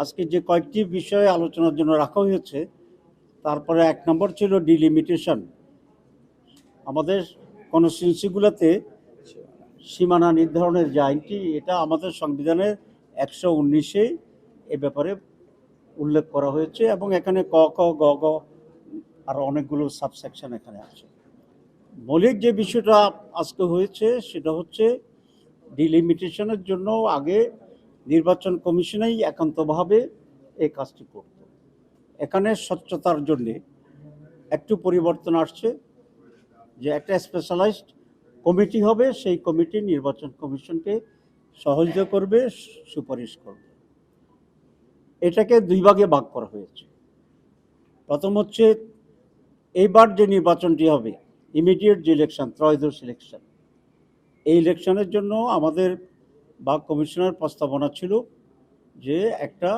আজকে যে কয়েকটি বিষয়ে আলোচনার জন্য রাখা হয়েছে, তারপরে 1 নম্বর ছিল ডিলিমিটেশন। আমাদের কনস্টিটিউন্সিগুলোতে সীমানা নির্ধারণের যে আইনটি, এটা আমাদের সংবিধানের 119-এ এ ব্যাপারে উল্লেখ করা হয়েছে এবং এখানে ক খ গ গ আর অনেকগুলো সাবসেকশন এখানে আছে। মৌলিক যে বিষয়টা আজকে হয়েছে সেটা হচ্ছে ডিলিমিটেশনের জন্য আগে নির্বাচন কমিশনেই একান্তভাবে এই কাজটি করত। এখানে স্বচ্ছতার জন্যে একটু পরিবর্তন আসছে, যে একটা স্পেশালাইজড কমিটি হবে, সেই কমিটি নির্বাচন কমিশনকে সহযোগিতা করবে, সুপারিশ করবে। এটাকে 2 ভাগে ভাগ করা হয়েছে। প্রথম হচ্ছে এইবার যে নির্বাচনটি হবে, ইমিডিয়েট যে ইলেকশন, ত্রয়োদশ ইলেকশন, এই ইলেকশনের জন্য আমাদের বা কমিশনের প্রস্তাবনা ছিল যে একটা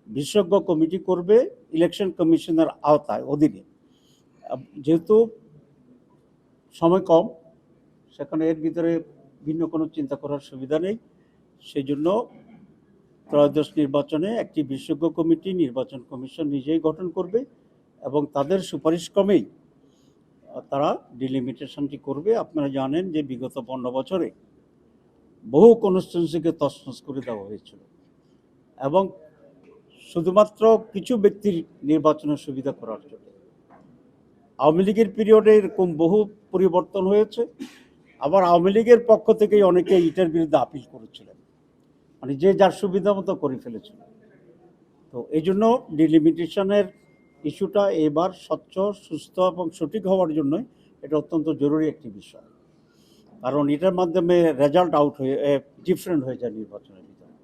বিশেষজ্ঞ কমিটি করবে ইলেকশন কমিশনের আওতায় অধীনে। যেহেতু সময় কম, সেখানে এর ভিতরে ভিন্ন কোনো চিন্তা করার সুবিধা নেই, সেই জন্য ত্রয়োদশ নির্বাচনে একটি বিশেষজ্ঞ কমিটি নির্বাচন কমিশন নিজেই গঠন করবে এবং তাদের সুপারিশ ক্রমেই তারা ডিলিমিটেশনটি করবে। আপনারা জানেন যে বিগত 15 বছরে বহু কনস্টিটিউন্সিকে তছনছ করে দেওয়া হয়েছিল এবং শুধুমাত্র কিছু ব্যক্তির নির্বাচনের সুবিধা করার জন্য। আওয়ামী লীগের পিরিয়ডে এরকম বহু পরিবর্তন হয়েছে। আবার আওয়ামী লীগের পক্ষ থেকেই অনেকে এটার বিরুদ্ধে আপিল করেছিলেন, মানে যে যার সুবিধা মতো করে ফেলেছিল। তো এই জন্য ডিলিমিটেশনের ইস্যুটা এবার স্বচ্ছ, সুস্থ এবং সঠিক হওয়ার জন্য এটা অত্যন্ত জরুরি একটি বিষয়, কারণ এটার মাধ্যমে রেজাল্ট আউট হয়ে ডিফারেন্ট হয়ে যায় নির্বাচনের ভিতরে।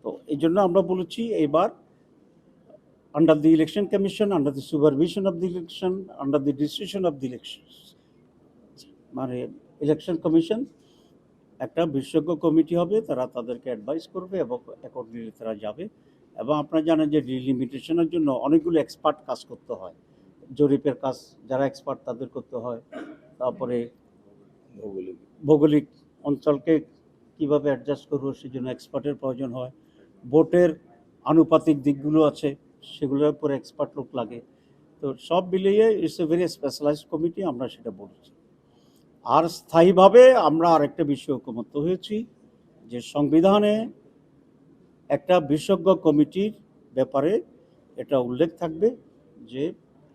তো এই জন্য আমরা বলেছি এবার under the election commission, under the supervision of the election, under the decision of the election, মানে ইলেকশন কমিশন একটা বিশেষজ্ঞ কমিটি হবে, তারা তাদেরকে অ্যাডভাইস করবে এবং অ্যাকর্ডিংলি তারা যাবে। এবং আপনারা জানেন যে ডিলিমিটেশনের জন্য অনেকগুলো এক্সপার্ট কাজ করতে হয়, জরিপের কাজ যারা এক্সপার্ট তাদের করতে হয়, তারপরে ভৌগোলিক অঞ্চলকে কিভাবে অ্যাডজাস্ট করবো সেই জন্য এক্সপার্টের প্রয়োজন হয়, ভোটের আনুপাতিক দিকগুলো আছে সেগুলোর উপরে এক্সপার্ট লোক লাগে। তো সব মিলিয়ে it's a very specialised committee, আমরা সেটা বলেছি। আর স্থায়ীভাবে আমরা আরেকটা বিষয় ঐকমত্য হয়েছি যে সংবিধানে একটা বিশেষজ্ঞ কমিটির ব্যাপারে এটা উল্লেখ থাকবে যে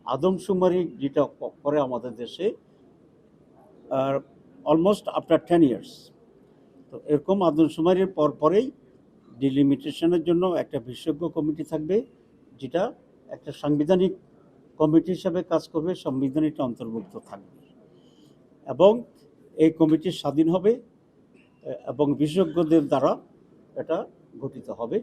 আদমশুমারি যেটা করে আমাদের দেশে অলমোস্ট আফটার 10 ইয়ার্স, তো এরকম আদমশুমারির পরেই ডিলিমিটেশনের জন্য একটা বিশেষজ্ঞ কমিটি থাকবে, যেটা একটা সাংবিধানিক কমিটি হিসাবে কাজ করবে, সংবিধানিকটা অন্তর্ভুক্ত থাকবে এবং এই কমিটি স্বাধীন হবে এবং বিশেষজ্ঞদের দ্বারা এটা গঠিত হবে।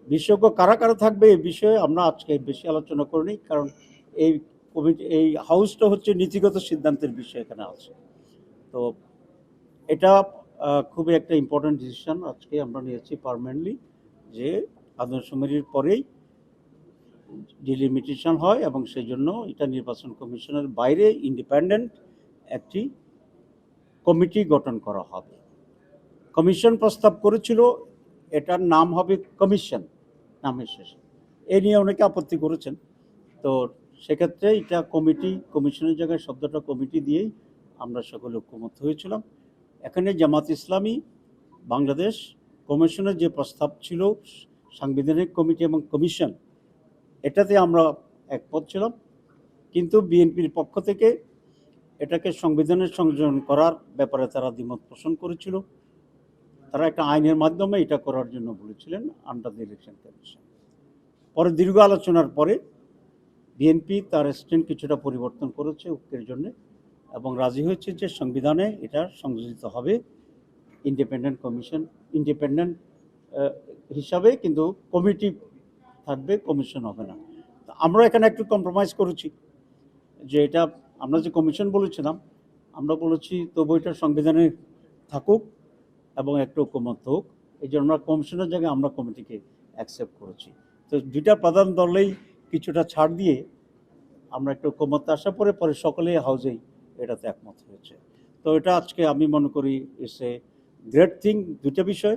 বিশেষজ্ঞ কারা কারা থাকবে এই বিষয়ে আমরা আজকে বেশি আলোচনা করিনি, কারণ এই কমিটি, এই হাউসটা হচ্ছে নীতিগত সিদ্ধান্তের বিষয় এখানে আছে। তো এটা খুবই একটা ইম্পর্টেন্ট ডিসিশন আজকে আমরা নিয়েছি পার্মানেন্টলি, যে আদমশুমারির পরেই ডিলিমিটেশন হয় এবং সেই জন্য এটা নির্বাচন কমিশনের বাইরে ইন্ডিপেন্ডেন্ট একটি কমিটি গঠন করা হবে। কমিশন প্রস্তাব করেছিল এটার নাম হবে কমিশন নামের শেষে, এ নিয়ে অনেকে আপত্তি করেছেন। তো সেক্ষেত্রে এটা কমিটি, কমিশনের জায়গায় শব্দটা কমিটি দিয়েই আমরা সকলে ঐকমত্য হয়েছিলাম। এখানে জামাত ইসলামী বাংলাদেশ কমিশনের যে প্রস্তাব ছিল সাংবিধানিক কমিটি এবং কমিশন, এটাতে আমরা একমত ছিলাম, কিন্তু বিএনপির পক্ষ থেকে এটাকে সংবিধানের সংযোজন করার ব্যাপারে তারা দ্বিমত পোষণ করেছিল। তারা একটা আইনের মাধ্যমে এটা করার জন্য বলেছিলেন আন্ডার দ্য ইলেকশন কমিশন। পরে দীর্ঘ আলোচনার পরে বিএনপি তার স্ট্যান্ড কিছুটা পরিবর্তন করেছে ঐক্যের জন্য এবং রাজি হয়েছে যে সংবিধানে এটা সংযোজিত হবে ইন্ডিপেন্ডেন্ট কমিশন, ইন্ডিপেন্ডেন্ট হিসাবে, কিন্তু কমিটি থাকবে, কমিশন হবে না। আমরা এখানে একটু কম্প্রোমাইজ করেছি যে এটা আমরা যে কমিশন বলেছিলাম, আমরা বলেছি তবু এটা সংবিধানে থাকুক এবং একটু ঐকমত্য হোক, এই জন্য আমরা কমিশনের জায়গায় আমরা কমিটিকে অ্যাকসেপ্ট করেছি। তো দুইটা প্রধান দলেই কিছুটা ছাড় দিয়ে আমরা একটু ঐকমত্য আসা পরে সকলেই হাউসেই এটাতে একমত হয়েছে। তো এটা আজকে আমি মনে করি ইটস এ গ্রেট থিং। দুইটা বিষয়,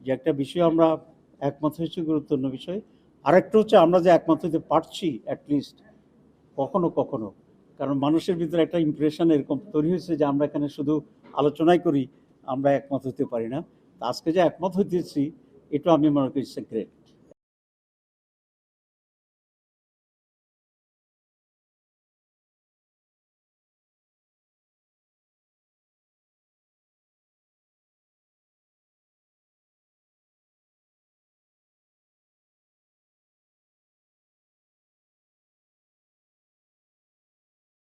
যে একটা বিষয় আমরা একমত হয়েছে গুরুত্বপূর্ণ বিষয়। আরেকটা হচ্ছে আমরা যে একমত হইতে পারছি অ্যাটলিস্ট কখনো কখনো, কারণ মানুষের ভিতরে একটা ইমপ্রেশন এরকম তৈরি হয়েছে যে আমরা এখানে শুধু আলোচনাই করি, আমরা একমত হতে পারি না। তা আজকে যে একমত হইতেছি এটা আমি মনে করি গ্রেট।